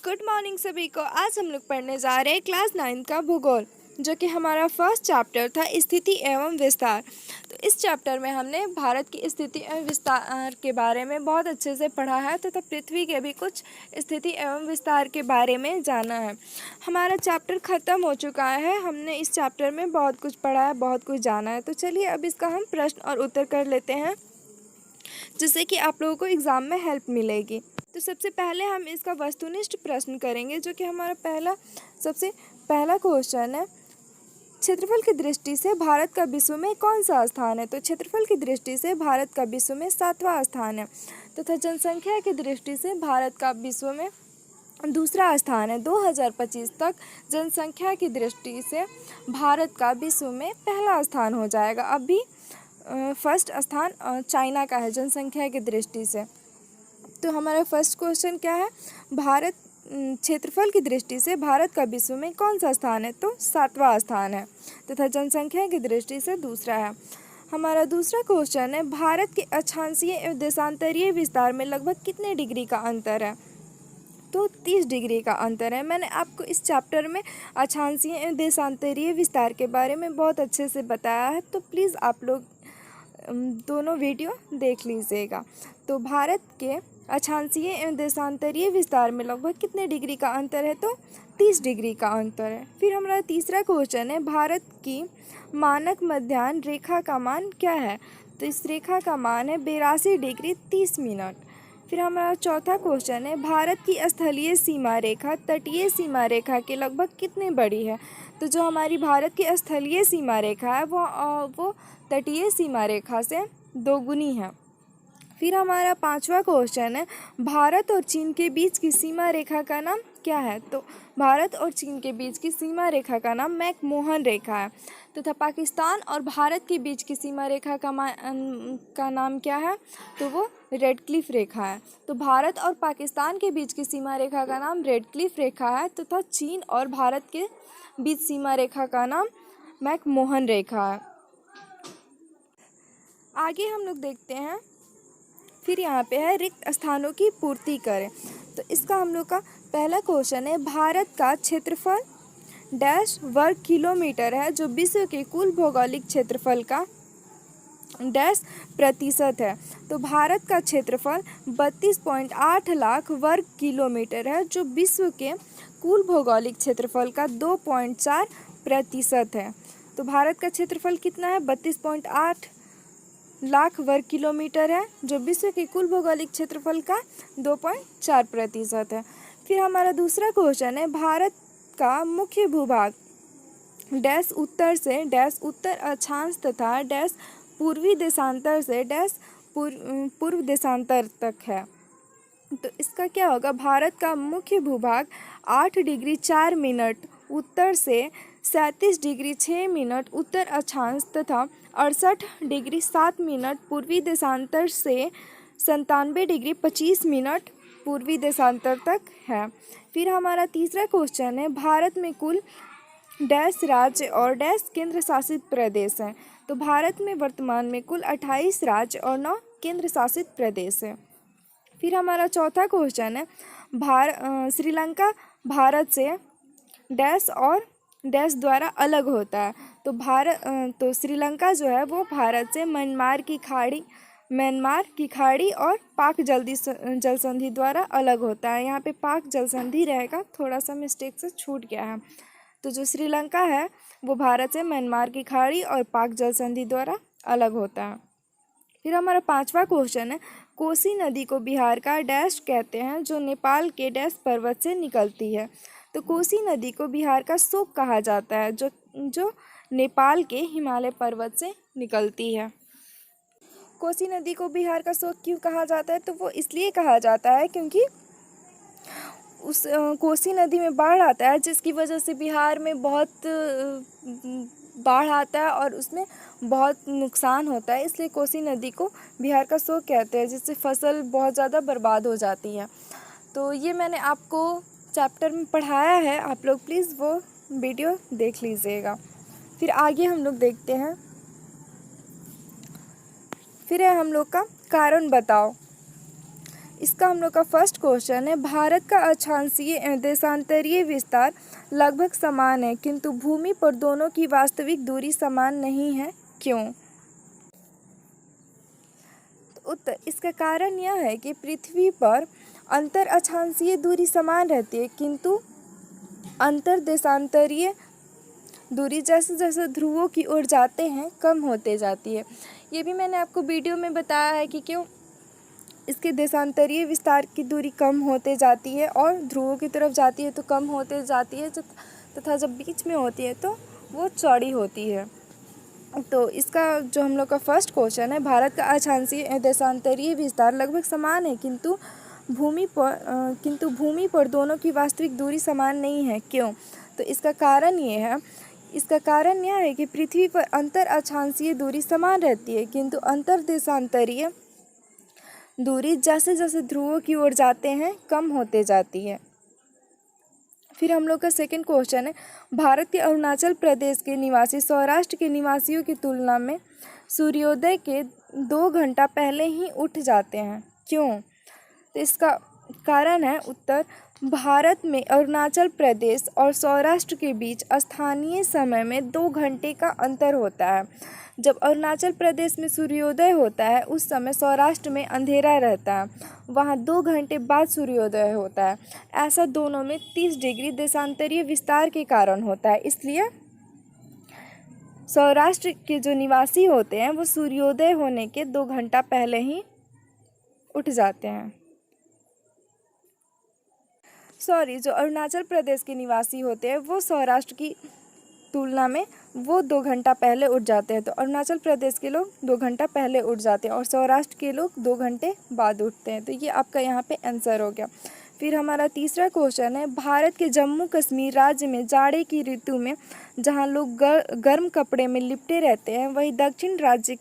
Good morning सभी को। आज हम लोग पढ़ने जा रहे हैं क्लास 9 का भूगोल, जो कि हमारा फर्स्ट चैप्टर था स्थिति एवं विस्तार। तो इस चैप्टर में हमने भारत की स्थिति एवं विस्तार के बारे में बहुत अच्छे से पढ़ा है तथा पृथ्वी के भी कुछ स्थिति एवं विस्तार के बारे में जाना है। हमारा चैप्टर ख़त्म हो चुका है। हमने इस चैप्टर में बहुत कुछ पढ़ा है, बहुत कुछ जाना है। तो चलिए अब इसका हम प्रश्न और उत्तर कर लेते हैं, जिससे कि आप लोगों को एग्ज़ाम में हेल्प मिलेगी। तो सबसे पहले हम इसका वस्तुनिष्ठ प्रश्न करेंगे, जो कि हमारा सबसे पहला क्वेश्चन है। क्षेत्रफल की दृष्टि से भारत का विश्व में कौन सा स्थान है? तो क्षेत्रफल की दृष्टि से भारत का विश्व में 7वां स्थान है तथा जनसंख्या की दृष्टि से भारत का विश्व में दूसरा स्थान है। 2025 तक जनसंख्या की दृष्टि से भारत का विश्व में पहला स्थान हो जाएगा। अभी फर्स्ट स्थान चाइना का है जनसंख्या की दृष्टि से। तो हमारा फर्स्ट क्वेश्चन क्या है? भारत क्षेत्रफल की दृष्टि से भारत का विश्व में कौन सा स्थान है? तो 7वां स्थान है तथा जनसंख्या की दृष्टि से दूसरा है। हमारा दूसरा क्वेश्चन है, भारत के अक्षांशीय एवं देशांतरीय विस्तार में लगभग कितने डिग्री का अंतर है? तो 30 डिग्री का अंतर है। मैंने आपको इस चैप्टर में अक्षांशीय एवं देशांतरीय विस्तार के बारे में बहुत अच्छे से बताया है, तो प्लीज़ आप लोग दोनों वीडियो देख लीजिएगा। तो भारत के अक्षांशीय एवं देशांतरीय विस्तार में लगभग कितने डिग्री का अंतर है? तो 30 डिग्री का अंतर है। फिर हमारा तीसरा क्वेश्चन है, भारत की मानक मध्याह्न रेखा का मान क्या है? तो इस रेखा का मान है 82 डिग्री 30 मिनट। फिर हमारा चौथा क्वेश्चन है, भारत की स्थलीय सीमा रेखा तटीय सीमा रेखा के लगभग कितनी बड़ी है? तो जो हमारी भारत की स्थलीय सीमा रेखा है वो तटीय सीमा रेखा से दोगुनी है। फिर हमारा पांचवा क्वेश्चन है, भारत और चीन के बीच की सीमा रेखा का नाम क्या है? तो भारत और चीन के बीच की सीमा रेखा का नाम मैकमोहन रेखा है तथा पाकिस्तान और भारत के बीच की सीमा रेखा का नाम क्या है? तो वो रेडक्लिफ रेखा है। तो भारत और पाकिस्तान के बीच की सीमा रेखा का नाम रेडक्लिफ रेखा है तथा चीन और भारत के बीच सीमा रेखा का नाम मैकमोहन रेखा है। आगे हम लोग देखते हैं। फिर यहाँ पे है, रिक्त स्थानों की पूर्ति करें। तो इसका हम लोग का पहला क्वेश्चन है, भारत का क्षेत्रफल डैश वर्ग किलोमीटर है, जो विश्व के कुल भौगोलिक क्षेत्रफल का डैश प्रतिशत है। तो भारत का क्षेत्रफल 32.8 लाख वर्ग किलोमीटर है, जो विश्व के कुल भौगोलिक क्षेत्रफल का 2.4% है। तो भारत का क्षेत्रफल कितना है? 32.8 लाख वर्ग किलोमीटर है, जो विश्व के कुल भौगोलिक क्षेत्रफल का 2.4% है। फिर हमारा दूसरा क्वेश्चन है, भारत का मुख्य भूभाग डैश उत्तर से डैश उत्तर अक्षांश तथा डैश पूर्वी देशांतर से डैश पूर्व देशांतर तक है। तो इसका क्या होगा? भारत का मुख्य भूभाग 8 डिग्री 4 मिनट उत्तर से 37 डिग्री 6 मिनट उत्तर अक्षांश तथा 68 डिग्री 7 मिनट पूर्वी देशांतर से 97 डिग्री 25 मिनट पूर्वी देशांतर तक है। फिर हमारा तीसरा क्वेश्चन है, भारत में कुल डैश राज्य और डैश केंद्र शासित प्रदेश हैं। तो भारत में वर्तमान में कुल 28 राज्य और 9 केंद्र शासित प्रदेश है। फिर हमारा चौथा क्वेश्चन है, श्रीलंका भारत से डैश और डैश द्वारा अलग होता है। तो श्रीलंका जो है वो भारत से म्यांमार की खाड़ी और पाक जल संधि द्वारा अलग होता है। यहाँ पे पाक जल संधि रहेगा, थोड़ा सा मिस्टेक से छूट गया है। तो जो श्रीलंका है वो भारत से म्यांमार की खाड़ी और पाक जल संधि द्वारा अलग होता है। फिर हमारा पांचवा क्वेश्चन है, कोसी नदी को बिहार का डैश कहते हैं, जो नेपाल के डैश पर्वत से निकलती है। तो कोसी नदी को बिहार का शोक कहा जाता है, जो नेपाल के हिमालय पर्वत से निकलती है। कोसी नदी को बिहार का शोक क्यों कहा जाता है? तो वो इसलिए कहा जाता है क्योंकि उस कोसी नदी में बाढ़ आता है, जिसकी वजह से बिहार में बहुत बाढ़ आता है और उसमें बहुत नुकसान होता है। इसलिए कोसी नदी को बिहार का शोक कहते हैं, जिससे फसल बहुत ज़्यादा बर्बाद हो जाती है। तो ये मैंने आपको चैप्टर में पढ़ाया है, आप लोग प्लीज़ वो वीडियो देख लीजिएगा। फिर आगे हम लोग देखते हैं। फिर है हम लोग का कारण बताओ। इसका हम लोग का फर्स्ट क्वेश्चन है, भारत का अक्षांशीय एवं देशांतरीय विस्तार लगभग समान है किंतु भूमि पर दोनों की वास्तविक दूरी समान नहीं है, क्यों? तो उत्तर, इसका कारण यह है कि पृथ्वी पर अंतर अक्षांशीय दूरी समान रहती है किंतु अंतर देशांतरीय दूरी जैसे जैसे ध्रुवों की ओर जाते हैं कम होते जाती है। ये भी मैंने आपको वीडियो में बताया है कि क्यों इसके देशांतरीय विस्तार की दूरी कम होते जाती है और ध्रुवों की तरफ जाती है तो कम होते जाती है, तथा जब बीच में होती है तो वो चौड़ी होती है। तो इसका जो हम लोग का फर्स्ट क्वेश्चन है, भारत का अक्षांशीय देशांतरीय विस्तार लगभग समान है किंतु भूमि पर दोनों की वास्तविक दूरी समान नहीं है, क्यों? तो इसका कारण यह है कि पृथ्वी पर अंतर अक्षांशीय दूरी समान रहती है किंतु अंतर देशांतरीय दूरी जैसे जैसे ध्रुवों की ओर जाते हैं कम होते जाती है। फिर हम लोग का सेकंड क्वेश्चन है, भारत के अरुणाचल प्रदेश के निवासी सौराष्ट्र के निवासियों की तुलना में सूर्योदय के 2 घंटा पहले ही उठ जाते हैं, क्यों? तो इसका कारण है उत्तर, भारत में अरुणाचल प्रदेश और सौराष्ट्र के बीच स्थानीय समय में 2 घंटे का अंतर होता है। जब अरुणाचल प्रदेश में सूर्योदय होता है उस समय सौराष्ट्र में अंधेरा रहता है, वहाँ 2 घंटे बाद सूर्योदय होता है। ऐसा दोनों में 30 डिग्री देशांतरीय विस्तार के कारण होता है, इसलिए सौराष्ट्र के जो निवासी होते हैं वो सूर्योदय होने के 2 घंटा पहले ही उठ जाते हैं। जो अरुणाचल प्रदेश के निवासी होते हैं वो सौराष्ट्र की तुलना में वो 2 घंटा पहले उठ जाते हैं। तो अरुणाचल प्रदेश के लोग 2 घंटा पहले उठ जाते हैं और सौराष्ट्र के लोग 2 घंटे बाद उठते हैं। तो ये आपका यहाँ पे आंसर हो गया। फिर हमारा तीसरा क्वेश्चन है, भारत के जम्मू कश्मीर राज्य में जाड़े की ऋतु में जहाँ लोग गर्म कपड़े में लिपटे रहते हैं, वहीं दक्षिण राज्य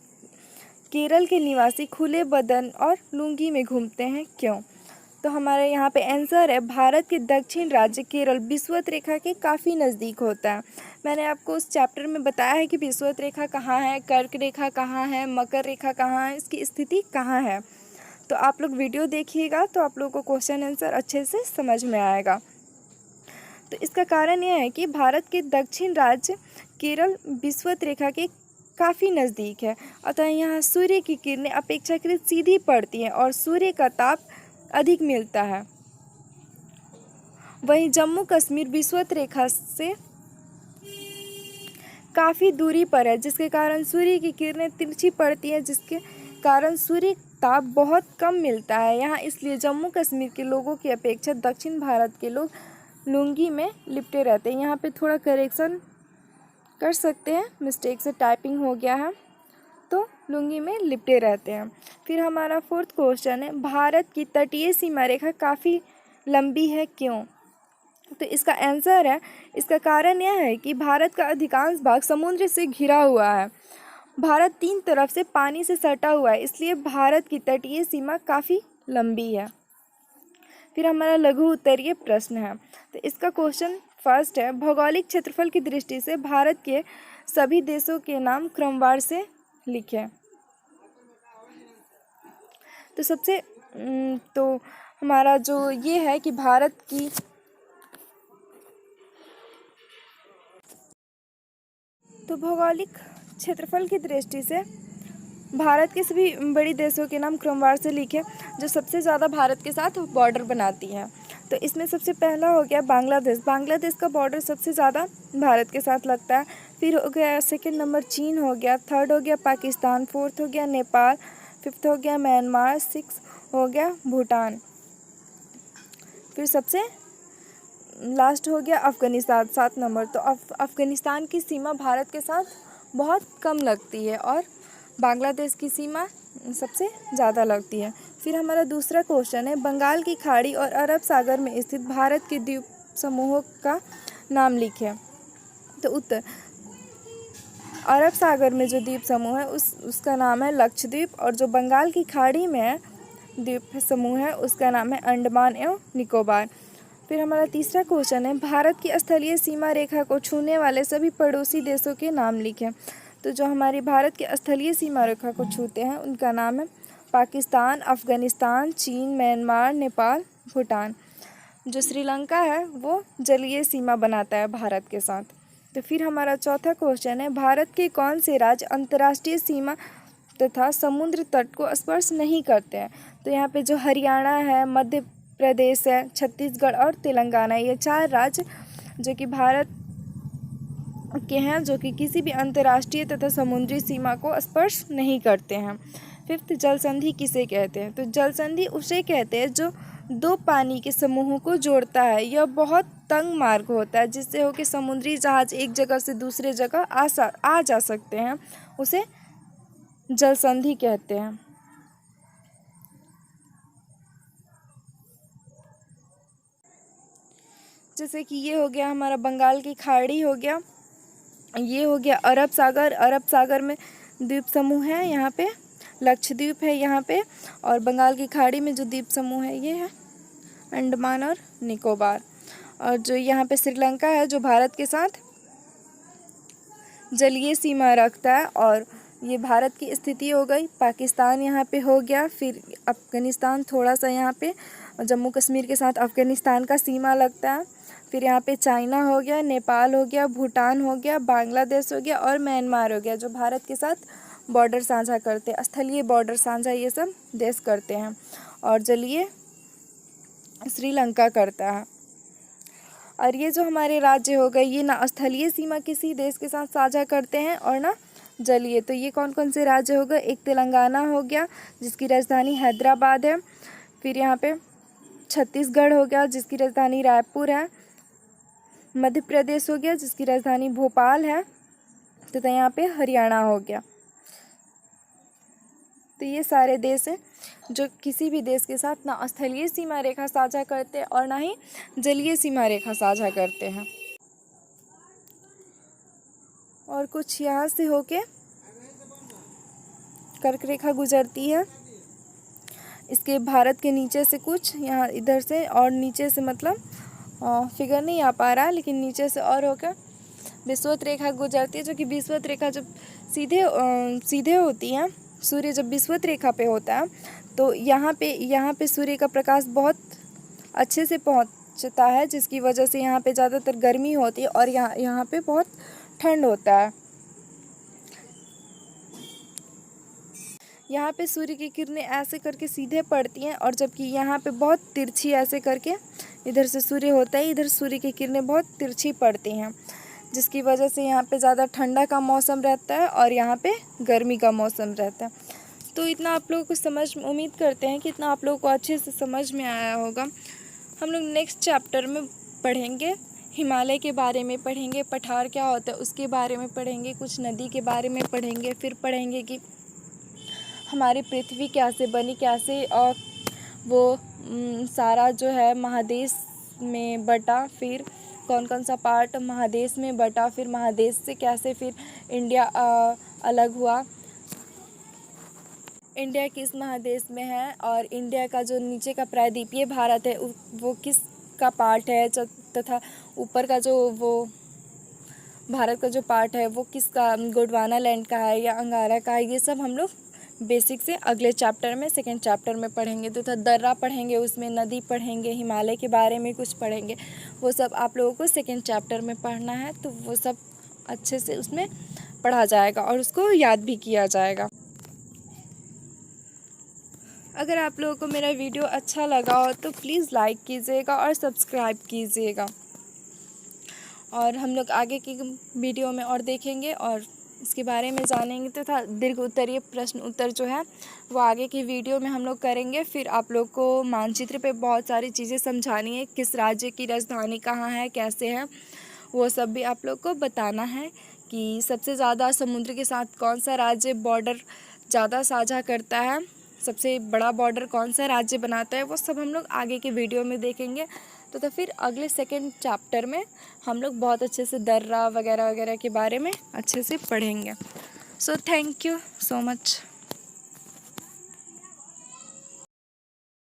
केरल के निवासी खुले बदन और लुंगी में घूमते हैं, क्यों? तो हमारे यहाँ पे आंसर है, भारत के दक्षिण राज्य केरल विषुवत रेखा के काफ़ी नज़दीक होता है। मैंने आपको उस चैप्टर में बताया है कि विषुवत रेखा कहाँ है, कर्क रेखा कहाँ है, मकर रेखा कहाँ है, इसकी स्थिति कहाँ है। तो आप लोग वीडियो देखिएगा तो आप लोगों को क्वेश्चन आंसर अच्छे से समझ में आएगा। तो इसका कारण यह है कि भारत के दक्षिण राज्य केरल विषुवत रेखा के काफ़ी नज़दीक है, अतः यहाँ सूर्य की किरणें अपेक्षाकृत सीधी पड़ती हैं और सूर्य का ताप अधिक मिलता है। वहीं जम्मू कश्मीर विषुवत रेखा से काफ़ी दूरी पर है, जिसके कारण सूर्य की किरणें तिरछी पड़ती हैं, जिसके कारण सूर्य ताप बहुत कम मिलता है यहाँ। इसलिए जम्मू कश्मीर के लोगों की अपेक्षा दक्षिण भारत के लोग लुंगी में लिपटे रहते हैं। यहाँ पे थोड़ा करेक्शन कर सकते हैं, मिस्टेक से टाइपिंग हो गया है, तो लुंगी में लिपटे रहते हैं। फिर हमारा फोर्थ क्वेश्चन है, भारत की तटीय सीमा रेखा काफ़ी लंबी है, क्यों? तो इसका आंसर है, इसका कारण यह है कि भारत का अधिकांश भाग समुद्र से घिरा हुआ है। भारत 3 तरफ से पानी से सटा हुआ है, इसलिए भारत की तटीय सीमा काफ़ी लंबी है। फिर हमारा लघु उत्तरीय प्रश्न है, तो इसका क्वेश्चन फर्स्ट है, भौगोलिक क्षेत्रफल की दृष्टि से भारत के सभी देशों के नाम क्रमवार से लिखें। तो हमारा जो ये है कि भारत की भौगोलिक क्षेत्रफल की दृष्टि से भारत के सभी बड़ी देशों के नाम क्रमवार से लिखें जो सबसे ज़्यादा भारत के साथ बॉर्डर बनाती हैं। तो इसमें सबसे पहला हो गया बांग्लादेश। बांग्लादेश का बॉर्डर सबसे ज़्यादा भारत के साथ लगता है। फिर हो गया सेकंड नंबर चीन हो गया, थर्ड हो गया पाकिस्तान, फोर्थ हो गया नेपाल, फिफ्थ हो गया म्यांमार, सिक्स हो गया भूटान, फिर सबसे लास्ट हो गया अफ़गानिस्तान 7 नंबर। तो अफ़गानिस्तान की सीमा भारत के साथ बहुत कम लगती है और बांग्लादेश की सीमा सबसे ज़्यादा लगती है। फिर हमारा दूसरा क्वेश्चन है, बंगाल की खाड़ी और अरब सागर में स्थित भारत के द्वीप समूहों का नाम लिखें। तो उत्तर, अरब सागर में जो द्वीप समूह है उसका नाम है लक्षद्वीप, और जो बंगाल की खाड़ी में द्वीप समूह है उसका नाम है अंडमान एवं निकोबार। फिर हमारा तीसरा क्वेश्चन है, भारत की स्थलीय सीमा रेखा को छूने वाले सभी पड़ोसी देशों के नाम लिखें। तो जो हमारी भारत की स्थलीय सीमा रेखा को छूते हैं उनका नाम है पाकिस्तान, अफ़गानिस्तान, चीन, म्यांमार, नेपाल, भूटान। जो श्रीलंका है वो जलीय सीमा बनाता है भारत के साथ। तो फिर हमारा चौथा क्वेश्चन है, भारत के कौन से राज्य अंतर्राष्ट्रीय सीमा तथा समुद्र तट को स्पर्श नहीं करते हैं? तो यहाँ पे जो हरियाणा है, मध्य प्रदेश है, छत्तीसगढ़ और तेलंगाना, ये 4 राज्य जो कि भारत के हैं, जो कि किसी भी अंतर्राष्ट्रीय तथा समुद्री सीमा को स्पर्श नहीं करते हैं। फिफ्थ, जल संधि किसे कहते हैं? तो जल संधि उसे कहते हैं जो 2 पानी के समूहों को जोड़ता है। यह बहुत तंग मार्ग होता है जिससे हो कि समुद्री जहाज एक जगह से दूसरे जगह आ जा सकते हैं, उसे जल संधि कहते हैं। जैसे कि ये हो गया हमारा बंगाल की खाड़ी हो गया, ये हो गया अरब सागर में द्वीप समूह है, यहाँ पे लक्षद्वीप है यहाँ पे, और बंगाल की खाड़ी में जो द्वीप समूह है ये है अंडमान और निकोबार। और जो यहाँ पे श्रीलंका है जो भारत के साथ जलीय सीमा रखता है, और ये भारत की स्थिति हो गई। पाकिस्तान यहाँ पे हो गया, फिर अफ़गानिस्तान थोड़ा सा यहाँ पे, जम्मू कश्मीर के साथ अफ़गानिस्तान का सीमा लगता है। फिर यहाँ पे चाइना हो गया, नेपाल हो गया, भूटान हो गया, बांग्लादेश हो गया और म्यांमार हो गया, जो भारत के साथ बॉर्डर साझा करते हैं, स्थलीय बॉर्डर साझा ये सब देश करते हैं। और जलीय श्रीलंका करता है। और ये जो हमारे राज्य हो गए, ये ना स्थलीय सीमा किसी देश के साथ साझा करते हैं और ना जलीय। तो ये कौन कौन से राज्य हो गए? एक तेलंगाना हो गया जिसकी राजधानी हैदराबाद है, फिर यहाँ पे छत्तीसगढ़ हो गया जिसकी राजधानी रायपुर है, मध्य प्रदेश हो गया जिसकी राजधानी भोपाल है, तथा यहाँ पे हरियाणा हो गया। तो ये सारे देश हैं जो किसी भी देश के साथ ना स्थलीय सीमा रेखा साझा करते हैं और ना ही जलीय सीमा रेखा साझा करते हैं। और कुछ यहाँ से होके कर्क रेखा गुजरती है, इसके भारत के नीचे से कुछ यहाँ इधर से, और नीचे से मतलब फिगर नहीं आ पा रहा है, लेकिन नीचे से और होकर विषुवत रेखा गुजरती है, जो कि विषुवत रेखा जब सीधे होती है, सूर्य जब विषुवत रेखा पे होता है तो यहाँ पे सूर्य का प्रकाश बहुत अच्छे से पहुँचता है, जिसकी वजह से यहाँ पे ज़्यादातर गर्मी होती है और यहाँ पे बहुत ठंड होता है। यहाँ पे सूर्य की किरणें ऐसे करके सीधे पड़ती हैं, और जबकि यहाँ पे बहुत तिरछी ऐसे करके इधर से सूर्य होता है, इधर सूर्य की किरणें बहुत तिरछी पड़ती हैं, जिसकी वजह से यहाँ पे ज़्यादा ठंडा का मौसम रहता है और यहाँ पे गर्मी का मौसम रहता है। तो इतना आप लोगों को उम्मीद करते हैं कि इतना आप लोगों को अच्छे से समझ में आया होगा। हम लोग नेक्स्ट चैप्टर में पढ़ेंगे, हिमालय के बारे में पढ़ेंगे, पठार क्या होता है उसके बारे में पढ़ेंगे, कुछ नदी के बारे में पढ़ेंगे, फिर पढ़ेंगे कि हमारी पृथ्वी कैसे बनी, कैसे और वो सारा जो है महादेश में बटा, फिर कौन कौन सा पार्ट महादेश में बटा, फिर महादेश से कैसे फिर इंडिया अलग हुआ, इंडिया किस महादेश में है, और इंडिया का जो नीचे का प्रायद्वीपीय भारत है वो किस का पार्ट है, तथा ऊपर का जो वो भारत का जो पार्ट है वो किसका, गोंडवाना लैंड का है या अंगारा का है। ये सब हम लोग बेसिक से अगले चैप्टर में, सेकेंड चैप्टर में पढ़ेंगे। तथा दर्रा पढ़ेंगे, उसमें नदी पढ़ेंगे, हिमालय के बारे में कुछ पढ़ेंगे, वो सब आप लोगों को सेकेंड चैप्टर में पढ़ना है। तो वो सब अच्छे से उसमें पढ़ा जाएगा और उसको याद भी किया जाएगा। अगर आप लोगों को मेरा वीडियो अच्छा लगा हो तो प्लीज़ लाइक कीजिएगा और सब्सक्राइब कीजिएगा, और हम लोग आगे की वीडियो में और देखेंगे और इसके बारे में जानेंगे। तथा दीर्घ उत्तरीय प्रश्न उत्तर जो है वो आगे की वीडियो में हम लोग करेंगे। फिर आप लोग को मानचित्र पे बहुत सारी चीज़ें समझानी है, किस राज्य की राजधानी कहाँ है, कैसे है, वो सब भी आप लोग को बताना है कि सबसे ज़्यादा समुद्र के साथ कौन सा राज्य बॉर्डर ज़्यादा साझा करता है, सबसे बड़ा बॉर्डर कौन सा राज्य बनाता है, वो सब हम लोग आगे के वीडियो में देखेंगे। तो फिर अगले सेकेंड चैप्टर में हम लोग बहुत अच्छे से दर्रा वगैरह वगैरह के बारे में अच्छे से पढ़ेंगे। So thank you so much.